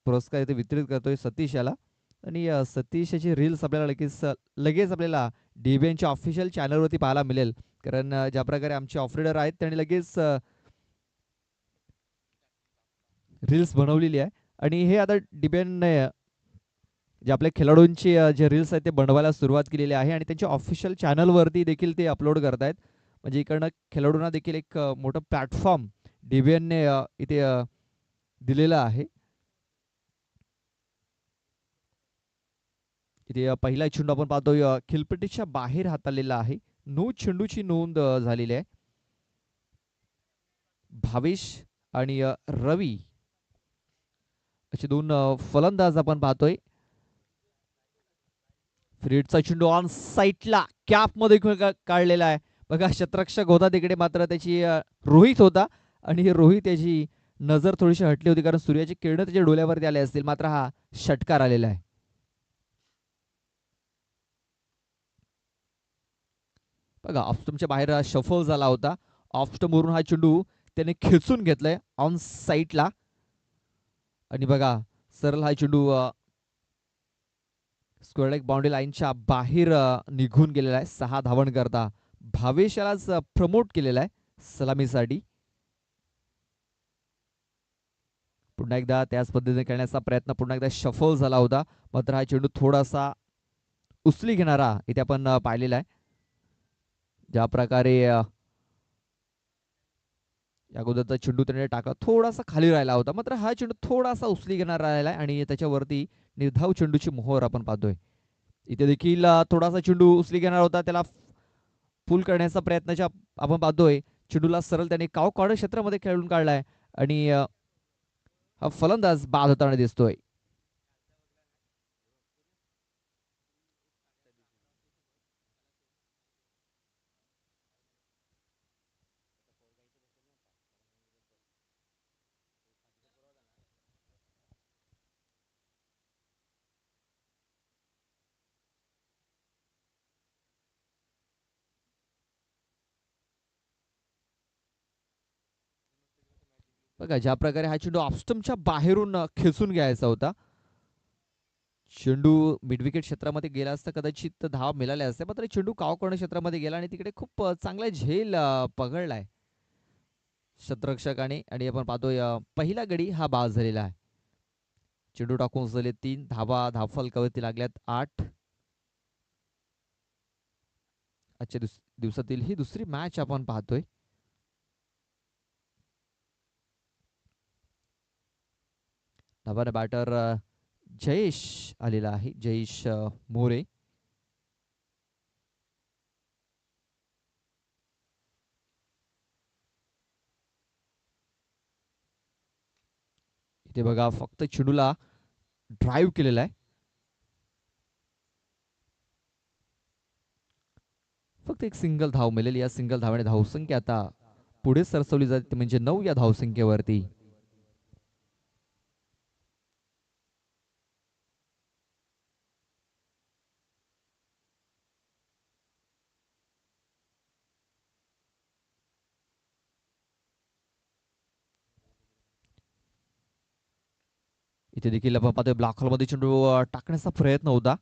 पुरस्कार इथे वितरित करतोय सतीश याला. आणि सतीश याची रील्स आपल्याला लगेच आपल्याला DBNच्या ऑफिशियल चॅनलवरती पाहायला मिळेल. कारण ज्या प्रकारे आमचे ऑफरेडर आहेत त्यांनी लगेच रील्स बनवलेली आहे. आणि हे आता DBNने जे आपल्या खेळाडूंची जे रील्स आहेत ते बनवायला सुरुवात केलेली आहे आणि त्यांच्या ऑफिशियल चॅनलवरती देखील ते अपलोड करत आहेत. म्हणजे इकडनं खेळाडूंना देखील एक मोठं प्लॅटफॉर्म DBNने इथे दिलेलं आहे. इथे पहिला चेंडू आपण पाहतोय खिलपट्टीच्या बाहेर हाताळलेला आहे. नो चेंडूची नोंद झालेली आहे. भावेश आणि रवी असे दोन फलंदाज आपण पाहतोय. फ्रीडचा चेंडू ऑन साईटला कॅप मध्ये काढलेला आहे. बघा शतरक्षक होता तिकडे, मात्र त्याची रोहित होता आणि रोहित याची नजर थोडीशी हटली होती कारण सूर्याची किरण त्याच्या डोळ्यावरती आले असतील, मात्र हा षटकार आलेला आहे. बघा ऑफस्टमच्या बाहेर शफल झाला होता. ऑफस्टमवरून हा चेंडू त्याने खेचून घेतलाय ऑन साईटला आणि बघा सरळ हा चेंडू स्क्वेअर लेग बाउंड्री लाईनच्या बाहेर निघून गेलेला आहे. 6 धावन करता भावेश यालाच प्रमोट केलेला आहे सलामीसाठी. पुन्हा एकदा त्याच पद्धतीने खेळण्याचा प्रयत्न पुन्हा एकदा शफल झाला होता, मात्र हा चेंडू थोडासा उचली घेणारा इथे आपण पाहिलेला आहे. ज्या प्रकारे अगोदरचा चेंडू त्याने टाकला थोडासा खाली राहिला होता, मात्र हा चेंडू थोडासा उचली घेणार राहिला आहे आणि त्याच्यावरती निर्धाव चेंडूची मोहर आपण पाहतोय. इथे देखील थोडासा चेंडू उचली घेणार होता, त्याला पूल करण्याचा प्रयत्न आपण पाहतोय. चेंडूला सरळ त्याने काव कॉर्नर क्षेत्रामध्ये खेळून काढलाय आणि हा फलंदाज बाद होताना दिसतोय. बघा ज्या प्रकारे हा चेंडू ऑफस्टमच्या बाहेरून खेचून घ्यायचा होता, चेंडू मिडविकेट क्षेत्रामध्ये गेला असता कदाचित धाव मिळाले असते, मात्र चेंडू काव कॉर्नर क्षेत्रामध्ये गेला आणि तिकडे खूप चांगला झेल पकडलाय क्षेत्ररक्षकाने आणि आपण पाहतोय पहिला गडी हा बाद झालेला आहे. चेंडू टाकून झाले 3 धावा, धावफलकावरती लागल्यात 8. आजच्या दिवसातील ही दुसरी मॅच आपण पाहतोय. धावाने बॅटर जयेश आलेला आहे, जयेश मोरे. इथे बघा फक्त चेंडूला ड्राईव्ह केलेला आहे. फक्त एक सिंगल धाव मिळेल. या सिंगल धावाने धावसंख्या आता पुढे सरसवली जाते, म्हणजे 9 या धावसंख्येवरती. इथे देखील आपण पाहतोय ब्लॉक हॉलमध्ये चेंडू टाकण्याचा प्रयत्न होता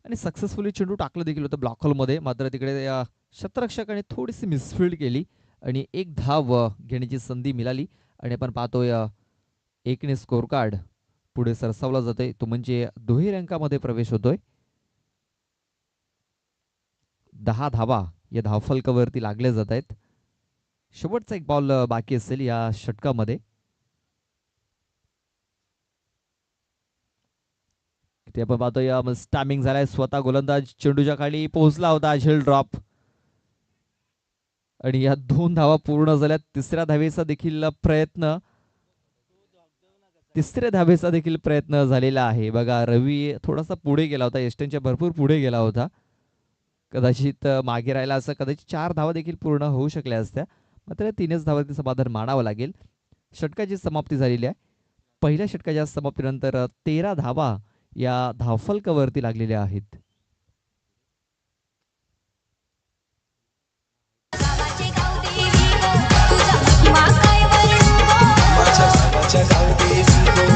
आणि सक्सेसफुली चेंडू टाकलं देखील होतं ब्लॉक हॉलमध्ये, मात्र तिकडे क्षेत्ररक्षकाने थोडीशी मिसफिल्ड केली आणि एक धाव घेण्याची संधी मिळाली आणि आपण पाहतोय एकने स्कोर कार्ड पुढे सरसावला जातोय, तो म्हणजे दुहेरी अंकामध्ये प्रवेश होतोय. 10 धावा या धावफलकावरती लागले जात आहेत. शेवटचा एक बॉल बाकी असेल या षटकामध्ये. ते आपण पाहतोय स्टॅमिंग झालाय, स्वतः गोलंदाज चेंडूच्या खाली पोहोचला होता, झेल ड्रॉप आणि या 2 धावा पूर्ण झाल्या. तिसऱ्या धावेचा देखील प्रयत्न झालेला आहे. बघा रवी थोडासा पुढे गेला होता, एस्टनच्या भरपूर पुढे गेला होता, कदाचित मागे राहिला असं कदाचित 4 धावा देखील पूर्ण होऊ शकल्या असत्या, मात्र 3च धावांचं समाधान मानावं लागेल. षटकाची समाप्ती झालेली आहे. पहिल्या षटकाच्या समाप्तीनंतर 13 धावा या धावफलकावरती लागलेल्या आहेत. माझ्या गावदेवी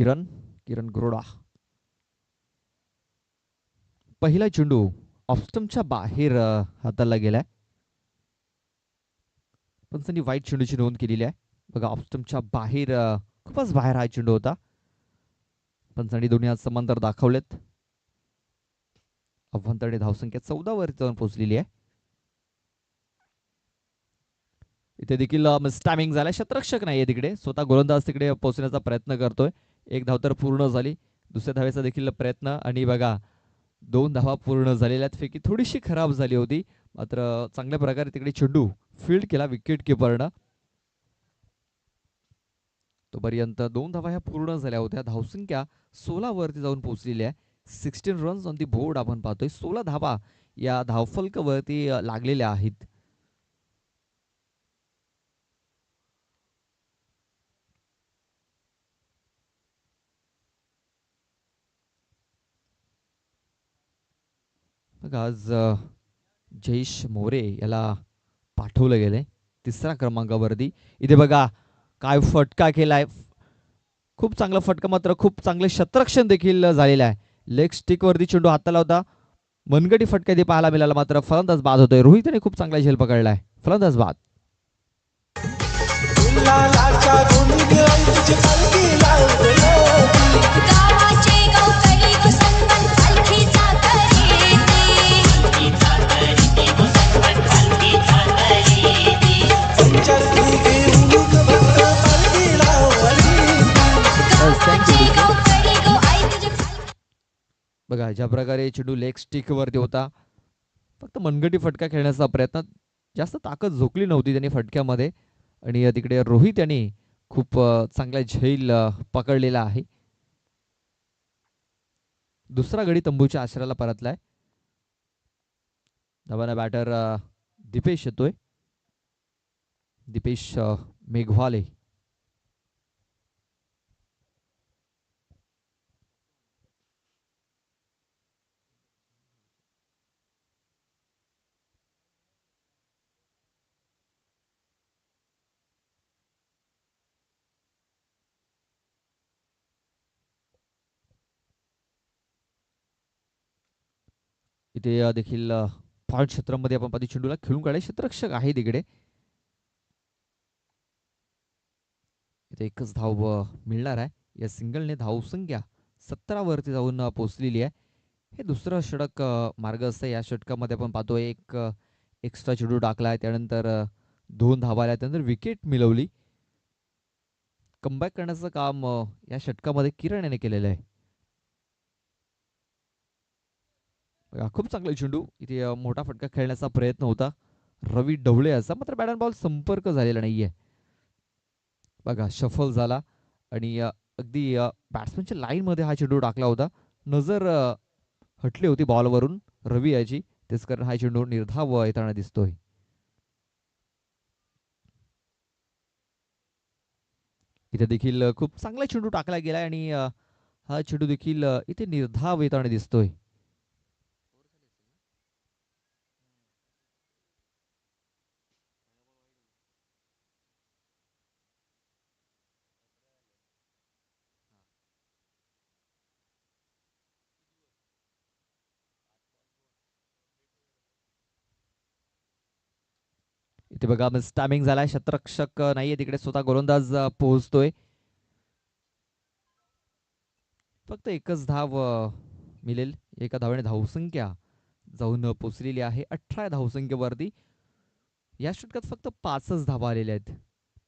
किरण किरण गरोडा. पहिला चेंडू ऑफस्टमच्या बाहेर हाताला गेलाय. पंचांनी वाईट चेंडूची नोंद केलेली आहे. बघा ऑफस्टमच्या बाहेर खूपच बाहेर हा चेंडू होता. पंचांनी दोन्ही हात समांतर दाखवलेत. अभ्यंतरने धावसंख्या 14 वरती जाऊन पोहोचलेली आहे. इथे देखील टायमिंग झालाय. शतरक्षक नाहीये तिकडे, स्वतः गोलंदाज तिकडे पोहोचण्याचा प्रयत्न करतोय. एक धाव तर पूर्ण झाली. दुसऱ्या धावेचा देखील प्रयत्न आणि बघा 2 धावा पूर्ण झालेल्या आहेत. फेकी थोडीशी खराब झाली होती, मात्र चांगल्या प्रकारे तिकडे चेंडू फील्ड केला विकेट किपरनं. तोपर्यंत 2 धावा ह्या पूर्ण झाल्या होत्या. धावसंख्या 16 वरती जाऊन पोहोचलेली आहे. 16 रन्स ऑन दी बोर्ड आपण पाहतोय. 16 धावा या धावफलकावरती लागलेल्या आहेत. बघा आज जयेश मोरे याला पाठवलं गेलंय 3ऱ्या क्रमांकावरती. इथे बघा काय फटका केलाय. खूप चांगला फटका, मात्र खूप चांगले क्षेत्ररक्षण देखील झालेलं आहे. लेग स्टिक वरती चेंडू हाताला होता. मनगटी फटका इथे पाहायला मिळाला, मात्र फलंदाज बाद होतोय. रोहितने खूप चांगला झेल पकडलाय. फलंदाज बाद. बघा ज्या प्रकारे चेंडू लेग स्टिक वरती होता, फक्त मनगटी फटका खेळण्याचा प्रयत्न, जास्त ताकद झोकली नव्हती त्यांनी फटक्यामध्ये. आणि तिकडे रोहित यांनी खूप चांगला झेल पकडलेला आहे. दुसरा गडी तंबूच्या आश्रयाला परतलाय. धावाना बॅटर दीपेश येतोय. दीपेश मेघवाले. इथे देखील पॉइंट क्षेत्रामध्ये आपण पाहतो चेंडूला खेळून काढाय क्षेत्ररक्षक आहे तिकडे. इथे एकच धाव मिळणार आहे. या सिंगलने धावसंख्या 17 वरती जाऊन पोहोचलेली आहे. हे दुसरं षटक मार्ग असतं. या षटकामध्ये आपण पाहतोय एक एक्स्ट्रा चेंडू टाकलाय, त्यानंतर 2 धावा आल्या, त्यानंतर विकेट मिळवली. कमबॅक करण्याचं काम या षटकामध्ये किरण याने केलेलं आहे. खूप चांगला चेंडू. इथे मोठा फटका खेळण्याचा प्रयत्न होता रवी ढवळे याचा, मात्र बॅट अँड बॉल संपर्क झालेला नाहीये. बघा शफल झाला आणि अगदी बॅट्समनच्या लाईन मध्ये हा चेंडू टाकला होता. नजर हटली होती बॉलवरून रवी याची, तेच कारण हा चेंडू निर्धाव येताना दिसतोय. इथे देखील खूप चांगला चेंडू टाकला गेलाय आणि हा चेंडू देखील इथे निर्धाव येताना दिसतोय. इथे बघा टायमिंग झालाय. क्षेत्ररक्षक नाहीये तिकडे, स्वतः गोलंदाज पोहोचतोय. फक्त एकच धाव मिळेल. एका धावेने धावसंख्या जाऊन पोचलेली आहे 18 धावसंख्येवरती. या षटकात फक्त 5च धावा आलेल्या आहेत.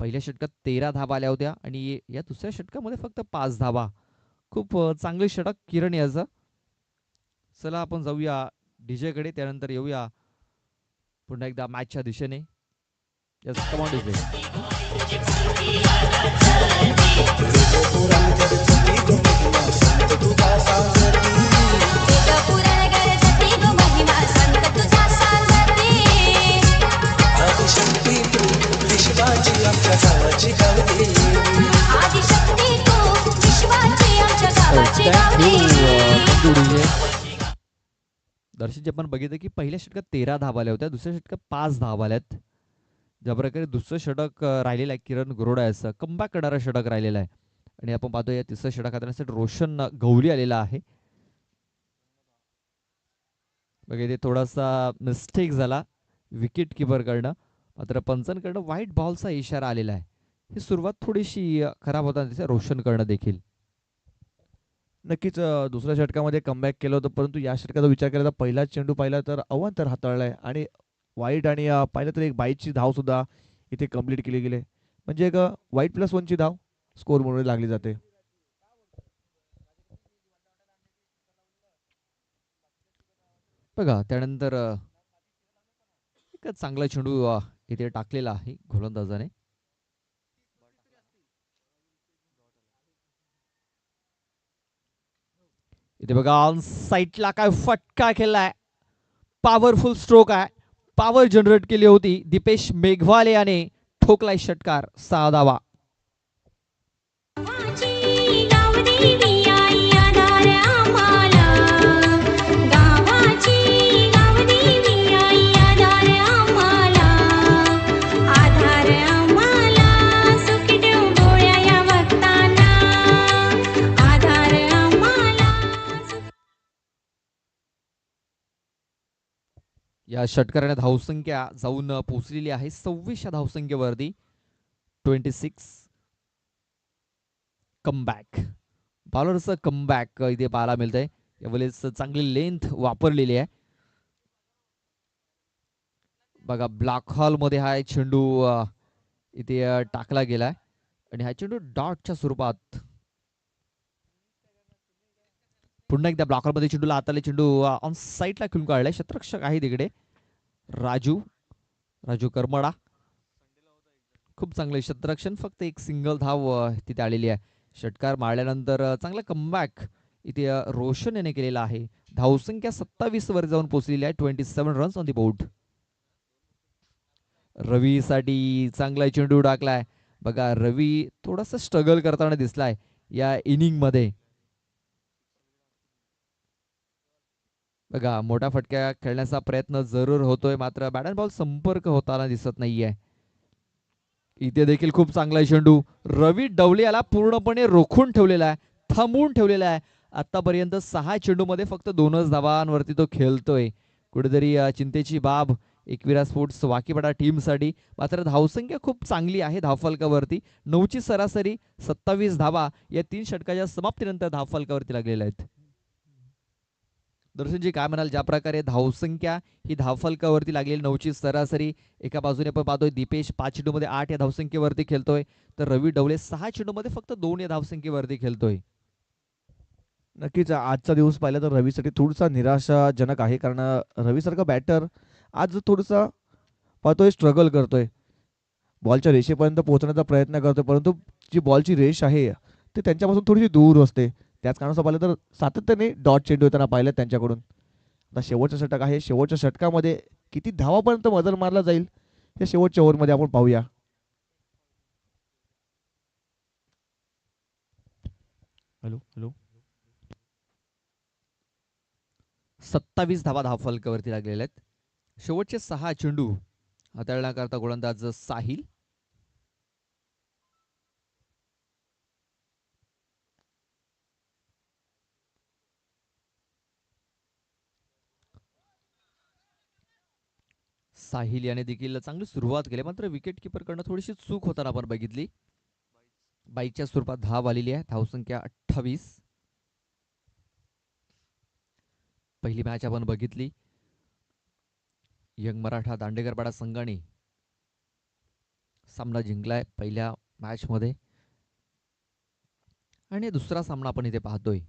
पहिल्या षटकात 13 धावा आल्या होत्या आणि या दुसऱ्या षटकामध्ये फक्त 5 धावा. खूप चांगले षटक किरण याचं. चला आपण जाऊया डीजे कडे, त्यानंतर येऊया पुन्हा एकदा मॅचच्या दिशेने. Yes come on DJ. दर्शक आपण बघितलं की पहिल्या षटकात 13 धावा आल्या होत्या, दुसऱ्या षटकात 5 धावा आल्यात. ज्या प्रकारे दुसरं षटक राहिलेलं आहे किरण गरोडा याचं, कमबॅक करणारं षटक राहिलेलं आहे आणि आपण पाहतो या तिसऱ्या षटकात करण्यासाठी रोशन गवली आलेला आहे. बघा इथे थोडासा मिस्टेक झाला विकेट कीपरकडनं, मात्र पंचांकडनं व्हाईट बॉलचा इशारा आलेला आहे. ही सुरुवात थोडीशी खराब होताना रोशनकडनं देखील. नक्कीच दुसऱ्या षटकामध्ये कमबॅक केलं होतं, परंतु या षटकाचा विचार केला तर पहिलाच चेंडू पाहिला तर अवांतर हाताळलाय आणि वाईट आणि पाहिलं तर एक बाईची धाव सुद्धा इथे कंप्लीट केली गेली. म्हणजे एक वाईट +1ची धाव स्कोर म्हणून लागली जाते. बघा त्यानंतर एक चांगला चेंडू इथे टाकलेला आहे गोलंदाजाने. इथे बघा ऑन साईडला काय फटका केलाय, पॉवरफुल स्ट्रोक आहे, पॉवर जनरेट केली होती दीपेश मेघवाले याने, ठोकलाय षटकार 6 धावा. या षटकाराने धावसंख्या जाऊन पोहोचलेली आहे 26 धावसंख्येवरती. 26 कमबॅक, बॉलरचं कमबॅक इथे पाहायला मिळतंय. यावेळेस चांगली लेंथ वापरलेली आहे. बघा ब्लॅक हॉल मध्ये हा चेंडू इथे टाकला गेलाय आणि हा चेंडू डॉटच्या स्वरूपात पुन्हा एकदा ब्लॉक हॉल मध्ये चेंडूला हाताले चेंडू ऑन साईडला खेळून काढलाय. क्षेत्ररक्षक आहे तिकडे राजू करमडा. खूप चांगले क्षेत्ररक्षण, फक्त एक सिंगल धाव तिथे आलेली आहे. षटकार मारल्यानंतर चांगला कमबॅक इथे रोशन याने केलेला आहे. धावसंख्या 27 वर जाऊन पोहोचलेली आहे. 27 रन्स ऑन दी बोर्ड. रवी साठी चांगला चेंडू टाकलाय. बघा रवी थोडासा स्ट्रगल करताना दिसलाय या इनिंग मध्ये. बघा मोठा फटका खेळण्याचा प्रयत्न जरूर होतोय, मात्र बॅट अँड बॉल संपर्क होताना दिसत नाहीये. इथे देखील खूप चांगला चेंडू रवी डवले याला पूर्णपणे रोखून ठेवलेला आहे, थांबवून ठेवलेला आहे. आतापर्यंत 6 चेंडू मध्ये फक्त 2च धावांवरती तो खेळतोय. कुठेतरी चिंतेची बाब एकविरा स्पोर्ट्स वाकीपाडा टीमसाठी. मात्र धावसंख्या खूप चांगली आहे धावफलकावरती. 9ची सरासरी, 27 धावा या 3 षटकाच्या समाप्तीनंतर धावफलकावरती लागलेल्या आहेत. दर्शनजी काय म्हणाल, ज्या प्रकारे धावसंख्या ही धावफलकावरती लागलेली 9ची सरासरी, एका बाजूने आपण पाहतोय दीपेश 5 चेंडूमध्ये 8 या धावसंख्येवरती खेळतोय, तर रवी डवले 6 चेंडूमध्ये फक्त 2 या धावसंख्येवरती खेळतोय. नक्कीच आजचा दिवस पाहिला तर रवीसाठी थोडासा निराशाजनक आहे, कारण रवीसारखा बॅटर आज थोडासा पाहतोय स्ट्रगल करतोय, बॉलच्या रेषेपर्यंत पोहोचण्याचा प्रयत्न करतोय, परंतु जी बॉलची रेष आहे ती त्यांच्यापासून थोडीशी दूर असते. त्याच कारणाचं पाहिलं तर सातत्याने डॉट चेंडू येताना पाहिलं त्यांच्याकडून. आता शेवटचं षटक आहे, शेवटच्या षटकामध्ये किती धावापर्यंत मजल मारला जाईल हे शेवटच्या ओव्हरमध्ये आपण पाहूया. हॅलो हॅलो 27 धावा धावफलकावरती लागलेल्या आहेत. शेवटचे 6 चेंडू हाताळण्याकरता गोलंदाज साहिल. साहिल याने देखील चांगली सुरुवात केली, मात्र विकेट कीपरकडनं थोडीशी चूक होताना आपण बघितली. बाईकच्या स्वरूपात धाव आलेली आहे, धावसंख्या 28. पहिली मॅच आपण बघितली, यंग मराठा दांडेकरपाडा संघाने सामना जिंकलाय पहिल्या मॅच मध्ये, आणि दुसरा सामना आपण इथे पाहतोय.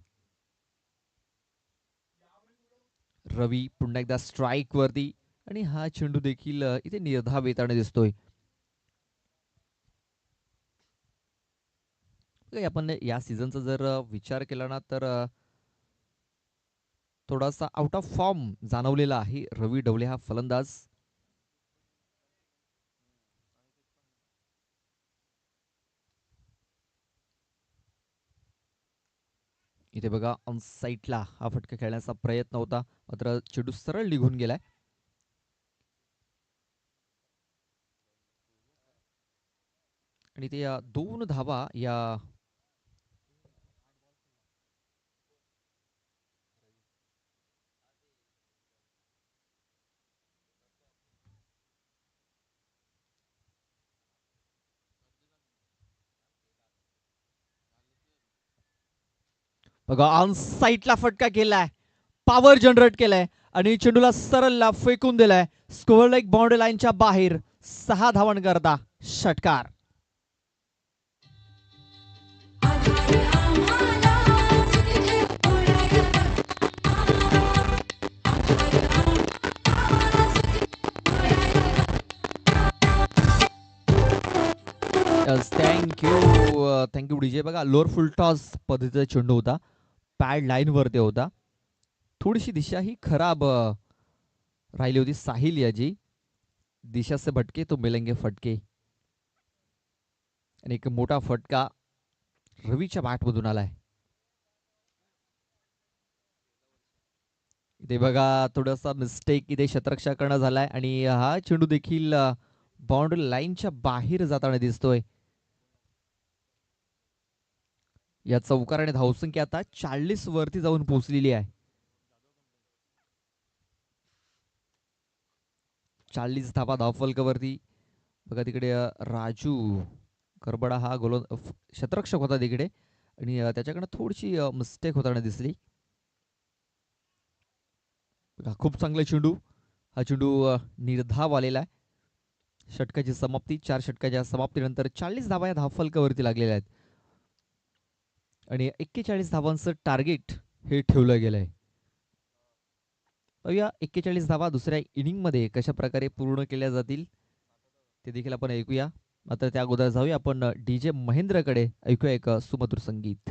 रवी पुन्हा एकदा स्ट्राईक वरती, आणि हा चेंडू देखील इथे निर्धाव येताना दिसतोय. आपण या सीझनचा जर विचार केला ना, तर थोडासा आउट ऑफ फॉर्म जाणवलेला आहे रवी डवले हा फलंदाज. इथे बघा ऑन साईडला हा फटका खेळण्याचा प्रयत्न होता, मात्र चेंडू सरळ निघून गेलाय. आणि ते 2 धावा या बघा ऑन साईडला फटका केलाय, पॉवर जनरेट केलाय आणि चेंडूला सरळला फेकून दिलाय. स्कोअर लाईक बाउंड्री लाईनच्या बाहेर 6 धावांन करता षटकार. Thank you DJ. बघा लोअर फुल टॉस पद्धतीचा चेंडू होता, पॅड लाईन वरती होता. थोडीशी दिशा ही खराब राहिली होती साहिल याची. दिशा से भटके तो मिलेंगे फटके. आणि एक मोठा फटका रवीच्या बॅटमधून आलाय. इथे बघा थोडासा मिस्टेक इथे क्षेत्ररक्षकाकडनं झालाय आणि हा चेंडू देखील बाउंड्री लाईनच्या बाहेर जाताना दिसतोय. या चौकाराने धावसंख्या आता 40 वरती जाऊन पोहोचलेली आहे. 40 धावा धावफलकावरती. बघा तिकडे राजू करबडा हा क्षेत्ररक्षक होता तिकडे आणि त्याच्याकडनं थोडीशी मिस्टेक होताना दिसली. बघा खूप चांगला चेंडू. हा चेंडू निर्धाव आलेला आहे. षटकाची समाप्ती, 4 षटकाच्या समाप्तीनंतर 40 धावा या धावफलकावरती लागलेल्या आहेत आणि 41 धावांचं टार्गेट हे ठेवलं गेलंय. या 41 धावा दुसऱ्या इनिंगमध्ये कशा प्रकारे पूर्ण केल्या जातील ते देखील आपण ऐकूया. मात्र त्या अगोदर जाऊया आपण डीजे महेंद्रकडे, ऐकूया एक सुमधुर संगीत.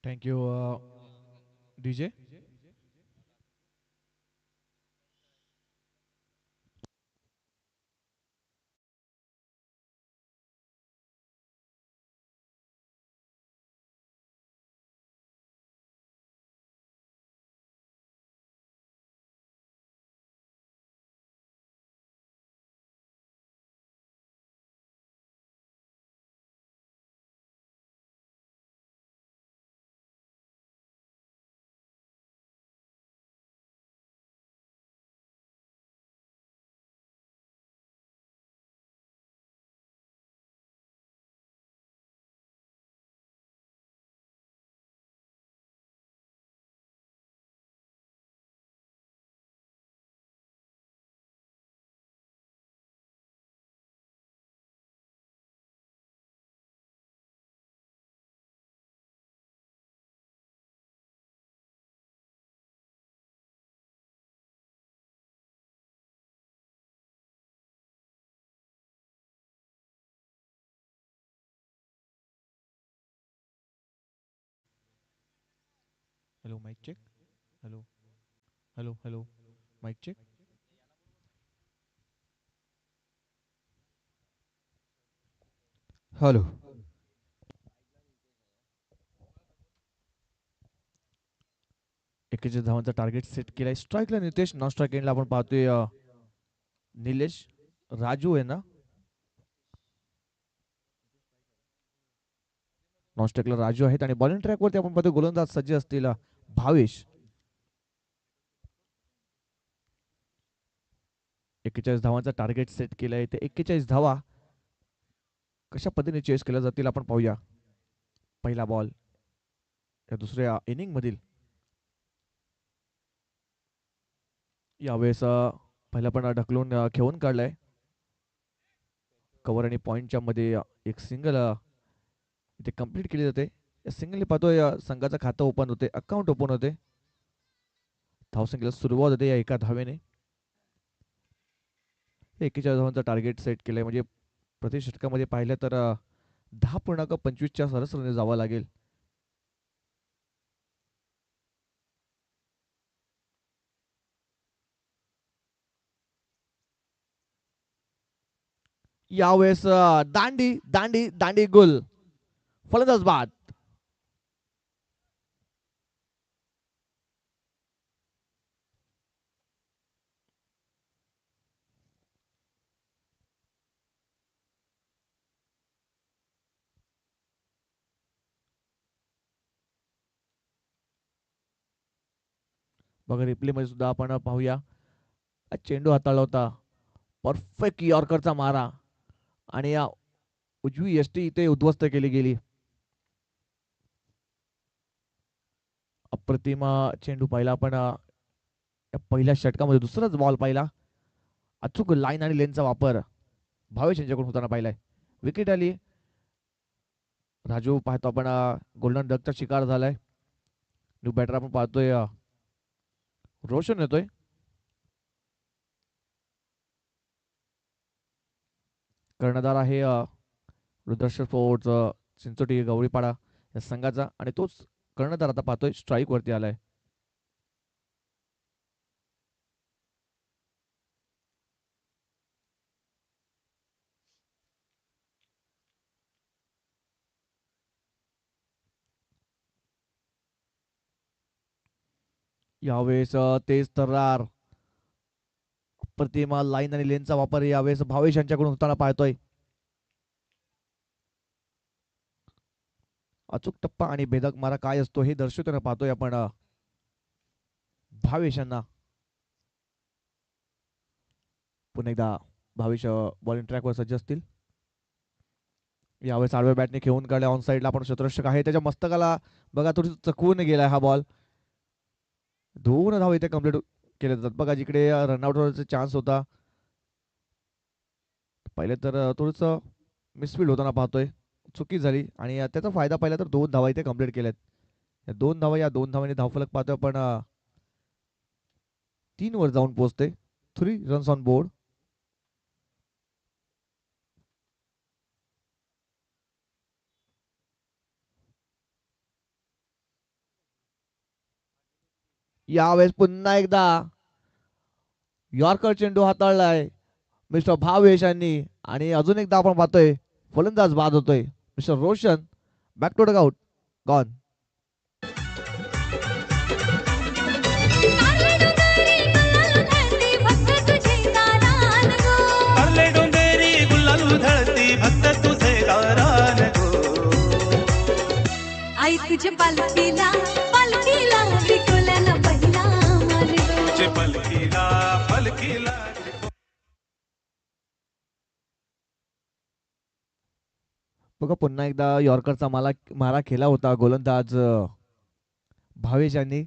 Thank you DJ. Hello mike check. Hello hello hello mike check. Hello. 41 धावांचा टार्गेट सेट केलाय. स्ट्राईकला नितेश, नॉन स्ट्राईक एंडला आपण पाहतोय निलेश. राजू आहे ना, नॉन स्ट्राईकला राजू आहेत आणि बॉलिंग ट्रॅक वरती आपण पाहतोय गोलंदाज सज्ज असतील भावेश. 41 धावांचा टार्गेट सेट केलाय. ते 41 धावा कशा पद्धतीने चेस केल्या जातील आपण पाहूया. पहिला बॉल या दुसऱ्या इनिंग मधील. यावेळेस पहिला पण ढकलून खेळून काढलाय. कव्हर आणि पॉइंटच्या मध्ये एक सिंगल इथे कंप्लीट केली जाते. या सिंगलने पाहतोय संघाचं खातं ओपन होते, अकाउंट ओपन होते. धावसंख्येला सुरुवात होते या एका धावेने. 41 धावांचा टार्गेट सेट केलंय म्हणजे प्रति षटकामध्ये पाहिलं तर 10.25च्या सरसरीने जावं लागेल. यावेळेस दांडी दांडी दांडी गुल, फलंदाज बाद. बघा रिप्ले मध्ये सुद्धा आपण पाहूया. चेंडू हाताळला होता, परफेक्ट यॉर्करचा मारा आणि या उजवी यष्टी इथे उद्ध्वस्त केली गेली. अप्रतिम चेंडू पाहिला आपण पहिल्या षटकामध्ये. दुसराच बॉल पाहिला, अचूक लाईन आणि लेनचा वापर भावेश यांच्याकडून होताना पाहिलाय. विकेट आली. राजू पाहतो आपण गोल्डन डकचा शिकार झालाय. न्यू बॅटर आपण पाहतोय रोशन येतोय. कर्णधार आहे रुद्राक्ष स्पोर्ट्स चिंचोटी गवळीपाडा या संघाचा आणि तोच कर्णधार आता पाहतोय स्ट्राईक वरती आलाय. यावेळेस तेज तर्रार प्रतिमा लाईन आणि लेनचा वापर यावेळेस भावेश यांच्याकडून होताना पाहतोय. अचूक टप्पा आणि भेदक मारा काय असतो हे दर्शवताना पाहतोय आपण भावेश यांना. पुन्हा एकदा भावेश बॉलिंग ट्रॅकवर सज्ज असतील. यावेळेस आडव्या बॅटने खेळून काढल्या. ऑन साईडला आपण शतरक्षक आहे त्याच्या मस्तकाला बघा थोडी चकवून गेलाय हा बॉल. 2 धाव इथे कम्प्लीट केले जातात. बघा जिकडे रनआउट होण्याचा चान्स होता पहिले तर थोडस मिसफील्ड होताना पाहतोय, चुकी झाली आणि त्याचा फायदा पाहिला तर 2 धावा इथे कंप्लीट केल्यात. या 2 धावा, या 2 धावांनी धावफलक पाहतोय आपण 3 वर जाऊन पोहोचते. 3 रन्स ऑन बोर्ड. यावेळेस पुन्हा एकदा यॉर्कर चेंडू हाताळलाय मिस्टर भावेश यांनी आणि अजून एकदा आपण पाहतोय फलंदाज बाद होतोय. Mister Roshan back to dugout gone. आई तुझ्या पालखीला पालखीला विकुल्याला पहिला मान गो. पालखीला पालखीला. बघा पुन्हा एकदा यॉर्करचा मारा केला होता गोलंदाज भावेश यांनी.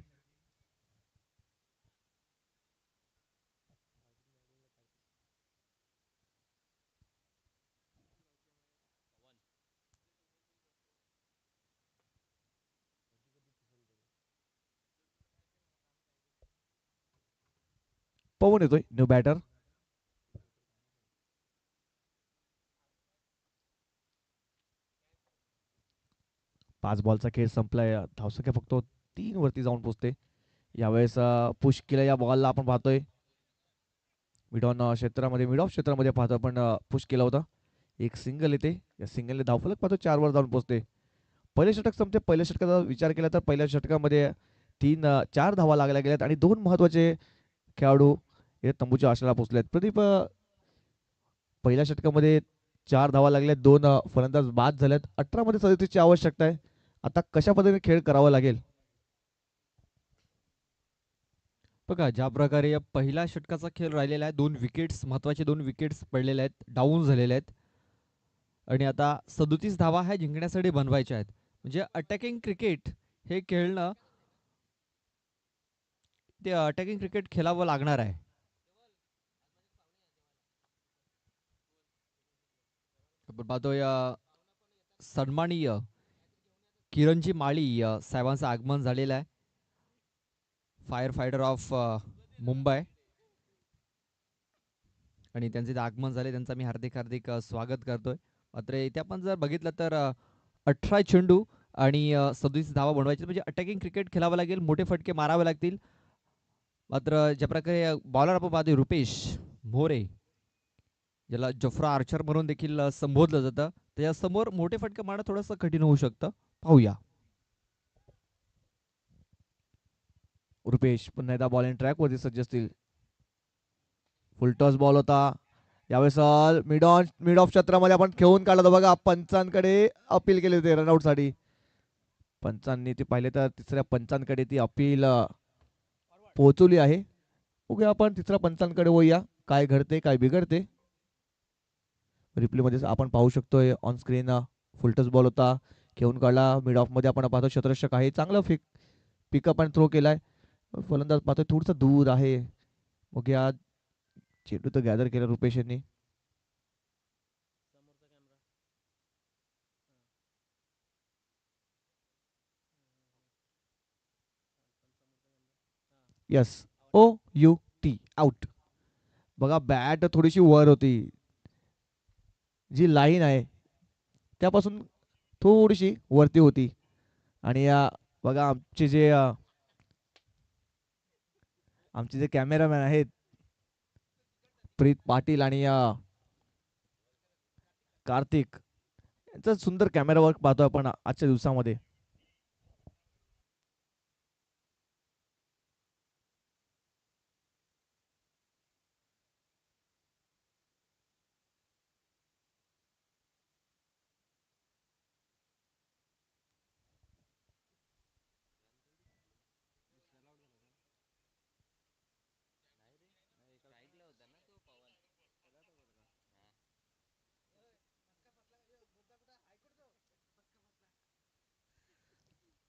पवन येतोय न्यू बॅटर. पाच बॉलचा खेळ संपलाय. धावसंख्या फक्त 3 वरती जाऊन पोहोचते. यावेळेस पुश केलं या बॉलला आपण पाहतोय मिड ऑन क्षेत्रामध्ये, मिड ऑफ क्षेत्रामध्ये पाहतो आपण पुश केला होता. एक सिंगल येते, या सिंगलने धावफलक पाहतो 4 वर जाऊन पोहोचते. पहिले षटक संपते. पहिल्या षटकाचा विचार केला तर पहिल्या षटकामध्ये 4 धावा लागल्या गेल्यात आणि 2 महत्वाचे खेळाडू हे तंबूच्या आशेला पोहोचलेत. प्रदीप, पहिल्या षटकामध्ये 4 धावा लागल्यात, 2 फलंदाज बाद झाल्यात. 18 मध्ये 37 ची आवश्यकता आहे. आता कशा पद्धतीने खेळ करावा लागेल? बघा ज्या प्रकारे या पहिल्या षटकाचा खेळ राहिलेला आहे, 2 विकेट्स, महत्वाचे 2 विकेट्स पडलेले आहेत, डाऊन झालेले आहेत आणि आता 37 धावा ह्या जिंकण्यासाठी बनवायच्या आहेत. म्हणजे अटॅकिंग क्रिकेट हे खेळणं, ते अटॅकिंग क्रिकेट खेळावं लागणार आहे. आपण पाहतोय सन्माननीय किरणजी माळी साहेबांचं आगमन झालेलं आहे, फायर फायटर ऑफ मुंबई, आणि त्यांचे आगमन झाले, त्यांचा मी हार्दिक हार्दिक स्वागत करतोय. मात्र इथे आपण जर बघितलं तर 18 चेंडू आणि 37 धावा बनवायचे, म्हणजे अटॅकिंग क्रिकेट खेळावं लागेल, मोठे फटके मारावे लागतील. मात्र ज्या प्रकारे बॉलर आपण पाहतोय रुपेश मोरे, ज्याला जफ्रा आर्चर म्हणून देखील संबोधलं जातं, त्याच्यासमोर मोठे फटके मारणं थोडंसं कठीण होऊ शकतं. पाहूया. रुपेश पुन्हा एकदा बॉल ट्रॅक वरती सज्ज असतील. फुलटॉस बॉल होता. यावेळेस मिड ऑफ क्षेत्रामध्ये आपण खेळून काढलं बघा. पंचांकडे अपील केले होते रनआउट साठी. पंचांनी ती पाहिले तर तिसऱ्या पंचांकडे ती अपील पोहोचवली आहे. बघूया आपण तिसऱ्या पंचांकडे वळूया, काय घडते काय बिघडते. रिप्ले मध्ये आपण पाहू शकतोय ऑन स्क्रीन फुलटॉस बॉल होता, खेळून काढला. मिड ऑफ मध्ये आपण पाहतो क्षेत्ररक्षक आहे, चांगलं पिकअप आणि थ्रो केलाय. फलंदाज पाहतोय थोडस दूर आहे. मग या चेंडू तर गॅदर केला रुपेश यांनी. Yes, OUT out. बघा बॅट थोडीशी वर होती, जी लाईन आहे त्यापासून थोडीशी वरती होती. आणि बघा आमचे जे कॅमेरामॅन आहेत प्रीत पाटील आणि कार्तिक, यांचा सुंदर कॅमेरा वर्क पाहतो आपण आजच्या दिवसामध्ये.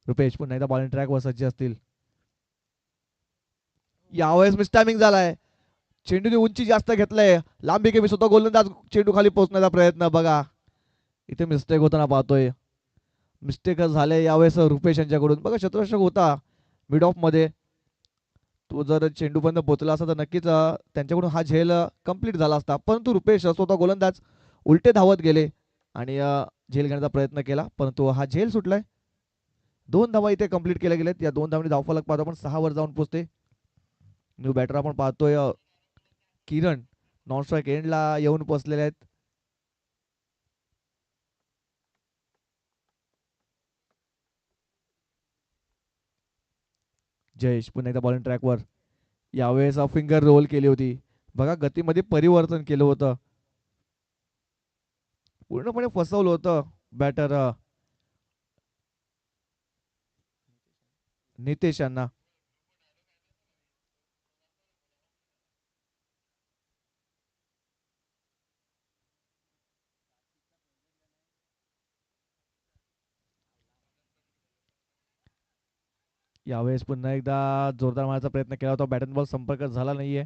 रुपेश पुन्हा एकदा बॉलिंग ट्रॅक वर सज्ज असतील. यावेळेस मिसटायमिंग झालाय. चेंडूने उंची जास्त घेतलंय, लांबी कमी, स्वतः गोलंदाज चेंडू खाली पोहोचण्याचा प्रयत्न. बघा इथे मिस्टेक होताना पाहतोय. मिस्टेक झाले यावेळेस रुपेश यांच्याकडून. बघा क्षेत्ररक्षक होता मिड ऑफ मध्ये, तो जर चेंडू पर्यंत पोहोचला असता तर नक्कीच त्यांच्याकडून हा झेल कंप्लीट झाला असता. परंतु रुपेश स्वतः गोलंदाज उलटे धावत गेले आणि झेल घेण्याचा प्रयत्न केला, परंतु हा झेल सुटलाय. 2 धावा इथे कंप्लीट केल्या गेल्यात. या 2 धावांनी धावफलक पाहतो आपण 6 वर जाऊन पोहोचते. न्यू बॅटर आपण पाहतोय किरण नॉन स्ट्राईक एंडला येऊन पोहोचलेले आहेत. जयेश पुन्हा एकदा बॉलिंग ट्रॅकवर. यावेळेस फिंगर रोल केली होती. बघा गतीमध्ये परिवर्तन केलं होतं, पूर्णपणे फसवलं होतं बॅटर नितेश यांना. यावेळेस पुन्हा एकदा जोरदार मारण्याचा प्रयत्न केला होता, बॅट बॉल संपर्क झाला नाहीये.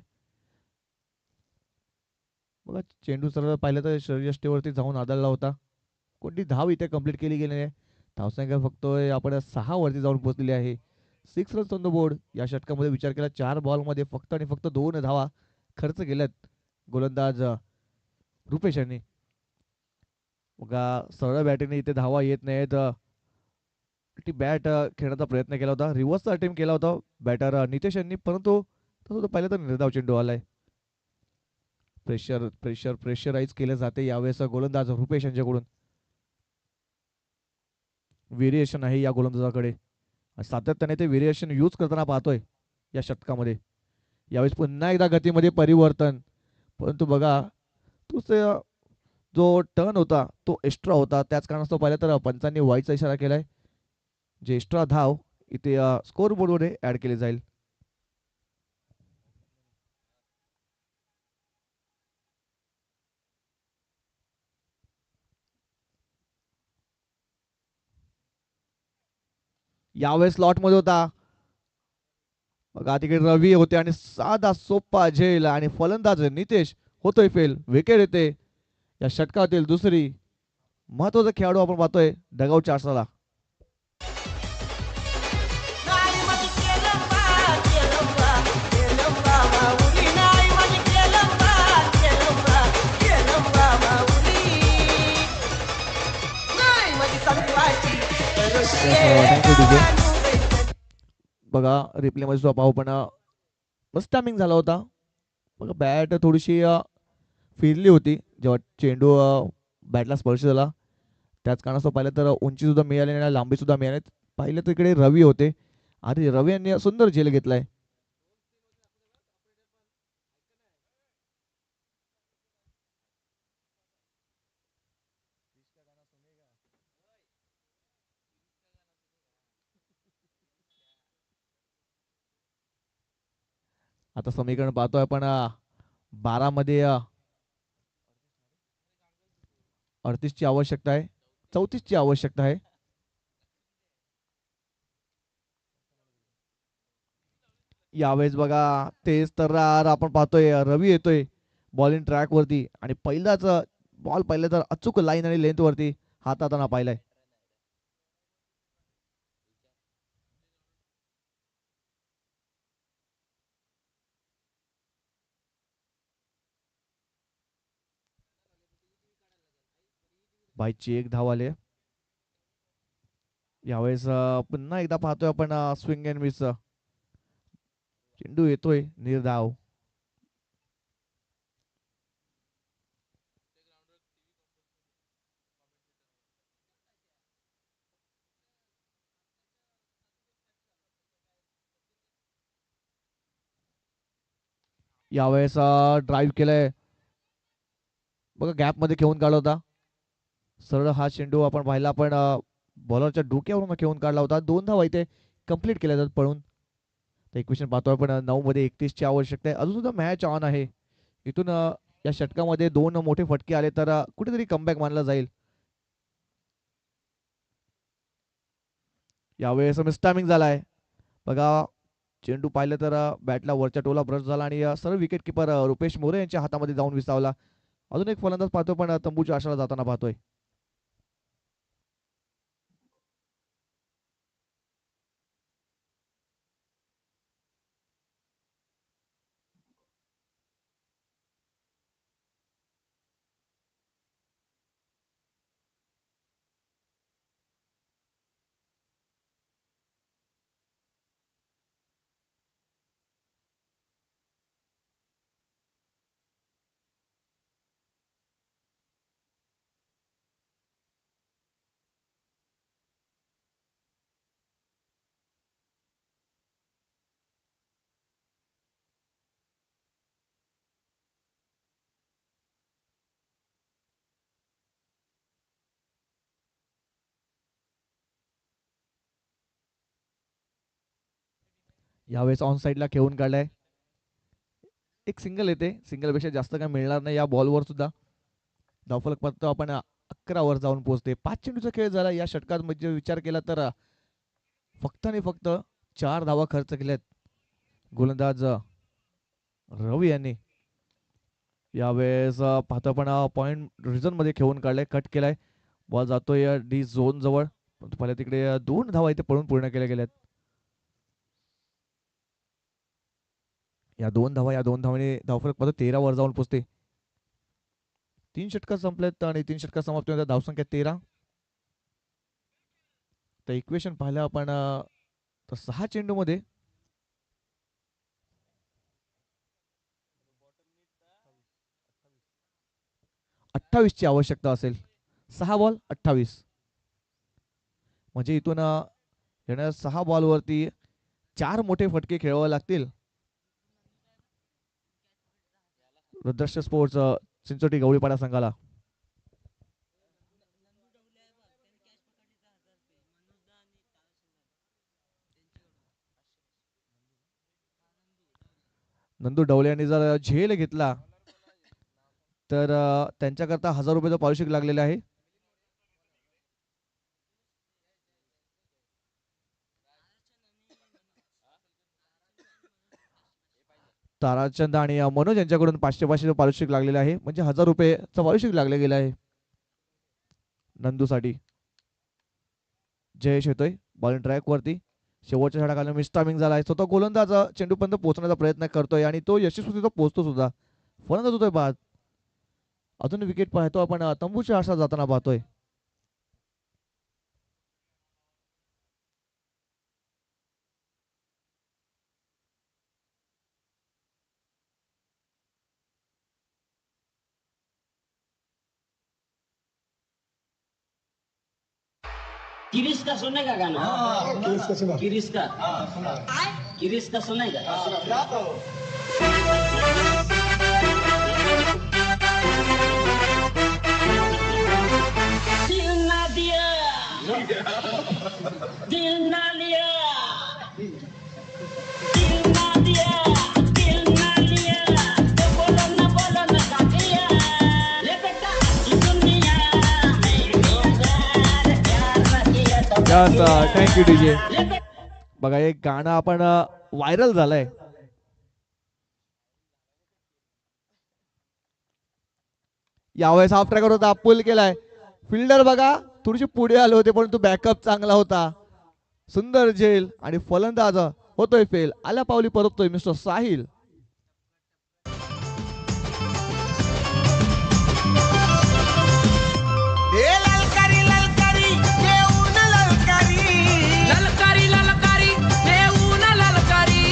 बघा चेंडू सरळ पाहिलं तर शरीरयष्टीवरती जाऊन आदळला होता. कोणती धाव इथे कंप्लीट केली गेली आहे. धावसंख्या फक्त आपण 6 वरती जाऊन पोहोचलेली आहे. 6 रन्स ऑन द बोर्ड. या षटकामध्ये विचार केला 4 बॉल मध्ये फक्त आणि फक्त 2 धावा खर्च केल्यात गोलंदाज रुपेश यांनी. बघा सरळ बॅटिंगने इथे धावा येत नाहीत. ती बॅट खेळण्याचा प्रयत्न केला होता, रिव्हर्सचा अटेम्प्ट केला होता बॅटर नितेश यांनी, परंतु तसं पहिला तर निर्धाव चेंडू आलाय. प्रेशराईज केले जाते यावेळेस गोलंदाज रुपेश यांच्याकडून. व्हेरिएशन आहे या गोलंदाजाकडे, सातत्याने ते व्हेरिएशन यूज करताना पाहतोय या षटकामध्ये. यावेळेस पुन्हा एकदा गतीमध्ये परिवर्तन, परंतु बघा तुझे जो टर्न होता तो एक्स्ट्रा होता, त्याच कारणास्तव पाहिलं तर पंचांनी वाईचा इशारा केलाय. जे एक्स्ट्रा धाव इथे स्कोर बोर्डवर ऍड केली जाईल. यावेळेस स्लॉट मध्ये होता बघा, तिकडे रवी होते आणि साधा सोपा झेल आणि फलंदाज नितेश होतोय फेल. विकेट येते या षटकातील दुसरी. महत्वाचा खेळाडू आपण पाहतोय डगआउट चार्सला. बघा रिप्ले मध्ये सुद्धा पाहू, पण मस्त टायमिंग झाला होता बघा. बॅट थोडीशी फिरली होती जेव्हा चेंडू बॅटला स्पर्श झाला, त्याच कारणास्तव पाहिलं तर उंची सुद्धा मिळाली आणि लांबी सुद्धा मिळाली. पाहिलं तर इकडे रवी होते आणि रवी यांनी सुंदर झेल घेतलाय. आता समीकरण पाहतोय आपण 12 मध्ये 38 ची आवश्यकता आहे, 34 ची आवश्यकता आहे. यावेळेस बघा तेच तर आपण पाहतोय रवी येतोय बॉलिंग ट्रॅक वरती आणि पहिलाच बॉल पाहिलं तर अचूक लाईन आणि लेंथ वरती हाताळताना पाहिलाय. बाईची एक धाव आले. यावेळेस पुन्हा एकदा पाहतोय आपण स्विंग अँड मिस. चेंडू येतोय निर्धाव. यावेळेस ड्राईव्ह केलाय बघा, गॅप मध्ये खेळून काढला होता सरळ हा चेंडू आपण पाहिला, पण बॉलरच्या डोक्यावरून खेळून काढला होता. 2 धावा इथे कंप्लीट केल्या जातात पळून. तर इक्वेशन पाहतोय आपण 9 मध्ये 31 ची आवश्यकता आहे. अजून सुद्धा मॅच ऑन आहे. इथून या षटकामध्ये 2 मोठे फटके आले तर कुठेतरी कमबॅक मानला जाईल. यावेळेस मिसटायमिंग झालाय बघा, चेंडू पाहिलं तर बॅटला वरच्या टोला ब्रश झाला आणि सरळ विकेट किपर रुपेश मोरे यांच्या हातामध्ये जाऊन विसावला. अजून एक फलंदाज पाहतोय पण तंबूच्या आशाला जाताना पाहतोय. यावेळेस ऑन साईडला खेळून काढलाय. एक सिंगल येते, सिंगल पेक्षा जास्त काय मिळणार नाही या बॉलवर सुद्धा. धावफलक पाहतो आपण 11 वर जाऊन पोहोचते. 5 चेंडूचा खेळ झाला या षटकात. म्हणजे विचार केला तर फक्त आणि फक्त 4 धावा खर्च केल्यात गोलंदाज रवी यांनी. यावेळेस पाहतो आपण पॉइंट रिझन मध्ये खेळून काढलाय, कट केलाय. बॉल जातोय डी झोन जवळ, पहिल्या तिकडे 2 धावा इथे पळून पूर्ण केल्या गेल्यात. या 2 धावा, या 2 धावांनी धावफलक पाहतो 13 वर जाऊन पोहोचते. 3 षटक संपलेत आणि 3 षटक समाप्त धावसंख्या 13. तर इक्वेशन पाहिलं आपण तर 6 चेंडूमध्ये 28 ची आवश्यकता असेल. 6 बॉल 28. म्हणजे इथून येणाऱ्या 6 बॉलवरती 4 मोठे फटके खेळावे लागतील. रुद्राक्ष स्पोर्ट्स चिंचोटी गवळीपाडा संघाला. नंदू ढवळे यांनी जर झेल घेतला तर त्यांच्याकरता 1000 रुपयाचं पारितोषिक लागलेलं आहे. ताराचंद आणि मनोज यांच्याकडून 500 पारितोषिक लागलेलं आहे. म्हणजे 1000 रुपयेचं पारितोषिक लागले गेलं आहे नंदूसाठी. जयेश येतोय बॉलिंग ट्रॅक वरती. शेवटच्या षटकाला मिस्टामिंग झाला आहे. स्वतः गोलंदाज चेंडूपर्यंत पोहोचण्याचा प्रयत्न करतोय आणि तो यशस्वी पोहोचतो सुद्धा. फलंदाज होतोय बाद. अजून विकेट पाहतो आपण तंबूच्या आशा जाताना पाहतोय. किरीस का सुने का गाना? किरीस का किरीस का सुने का? दिल ना दिया, दिल ना लिया, दिल ना दिया, दिल ना लिया, तो बोलो ना का दिया. ले बेटा दुनिया में प्यार ना किया तो थँक्यू डीजे. बघा एक गाणं आपण व्हायरल झालंय. यावेळेस हाफ ट्रॅकर होता पुल केलाय. फिल्डर बघा थोडीशी पुढे आले होते परंतु बॅकअप चांगला होता. सुंदर झेल आणि फलंदाज होतोय फेल. आल्या पावली परततोय मिस्टर साहिल. ललकारी ललकारी देऊन ललकारी ललकारी ललकारी देऊन ललकारी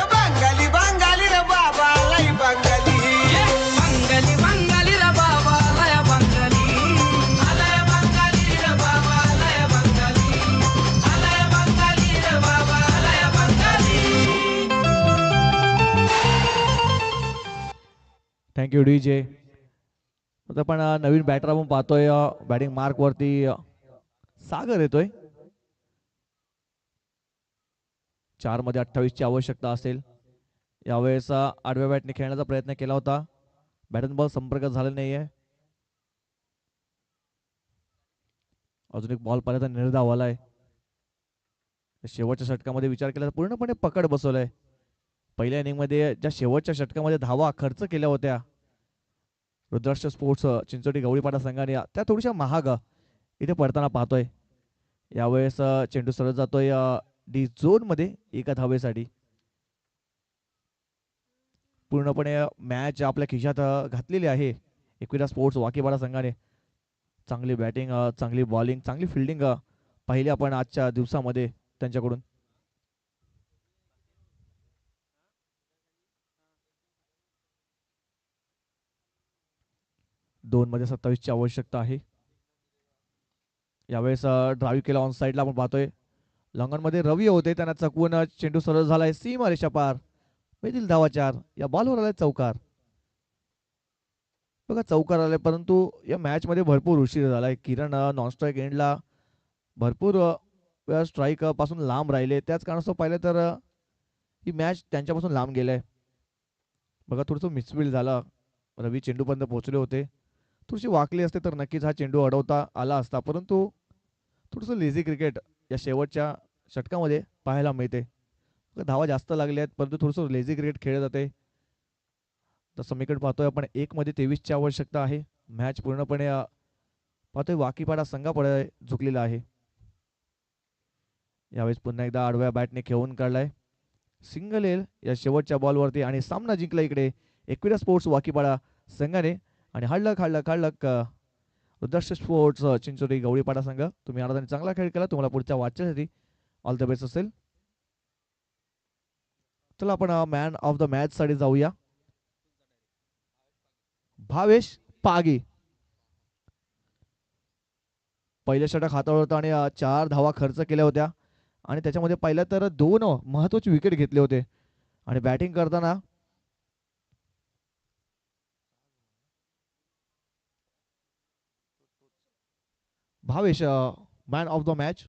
बंगाली बंगाली रे बाबा लय बंगाली बंगाली बंगाली रे बाबा लय बंगाली लय बंगाली रे बाबा लय बंगाली लय बंगाली रे बाबा लय बंगाली. Thank you DJ. आता आपण नवीन बॅटर आपण पाहतोय बॅटिंग मार्क वरती सागर येतोय. 4 मध्ये 28 ची आवश्यकता असेल. यावेळेस आडव्या बॅटने खेळण्याचा प्रयत्न केला होता. बॅटन बॉल संपर्क झाला नाहीये. अजून एक बॉल पर्यंत निर्धाव आलाय. शेवटच्या षटकामध्ये विचार केला तर पूर्णपणे पकड बसवलाय. पहिल्या इनिंग मध्ये ज्या शेवटच्या षटकामध्ये धावा खर्च केल्या होत्या रुद्राक्ष स्पोर्ट्स चिंचोटी गवळीपाडा संघाने त्या थोड्याशा महाग इथे पडताना पाहतोय. यावेळेस चेंडू सरळ जातोय डी झोन मध्ये एका धावेसाठी. पूर्णपणे मॅच आपल्या खिशात घातलेली आहे एकविरा स्पोर्ट्स वाकीपाडा संघाने. चांगली बॅटिंग चांगली बॉलिंग चांगली फिल्डिंग पाहिली आपण आजच्या दिवसामध्ये त्यांच्याकडून. दोन मध्ये 27 ची आवश्यकता आहे. यावेळेस ड्राईव्ह केला ऑन साईडला आपण पाहतोय. लॉंगन मध्ये रवी होते त्यांना चकवून चेंडू सरळ झालाय सीमा रेषा पार. मिळतील धावा 4. या बॉलवर आलाय चौकार. बघा चौकार आलाय परंतु या मॅच मध्ये भरपूर उशीर झालाय. किरण नॉन स्ट्राईक एंडला भरपूर वेळा स्ट्राईक पासून लांब राहिले. त्याच कारणास्तव पाहिलं तर ही मॅच त्यांच्यापासून लांब गेलाय. बघा थोडंसं मिसफील्ड झाला. रवी चेंडूपर्यंत पोहोचले होते. थोडीशी वाकली असते तर नक्कीच हा चेंडू अडवता आला असता. परंतु थोडंसं लेझी क्रिकेट या शेवटच्या षटकामध्ये पाहायला मिळते. धावा जास्त लागल्या आहेत परंतु थोडंसं लेझी क्रिकेट खेळले जाते. तर समीकरण पाहतोय आपण 1 मध्ये 23 ची आवश्यकता आहे. मॅच पूर्णपणे पाहतोय वाकीपाडा संघापुढे झुकलेला आहे. यावेळेस पुन्हा एकदा आडव्या बॅटने खेळून काढलाय. सिंगल येईल या शेवटच्या बॉलवरती आणि सामना जिंकला इकडे एकविरा स्पोर्ट्स वाकीपाडा संघाने. आणि हळक रुद्राक्ष स्पोर्ट्स चिंचोली गवळीपाडा संघ, तुम्ही आनंदाने चांगला खेळ केला. तुम्हाला पुढच्या वाटचालीसाठी ऑल द बेस्ट असेल. चला आपण मॅन ऑफ द मॅच साठी जाऊया. भावेश पागी पहिल्या षटक हाताळलं होतं आणि 4 धावा खर्च केल्या होत्या आणि त्याच्यामध्ये पहिल्या तर 2 महत्वाचे विकेट घेतले होते आणि बॅटिंग करताना Bhavesh man of the match.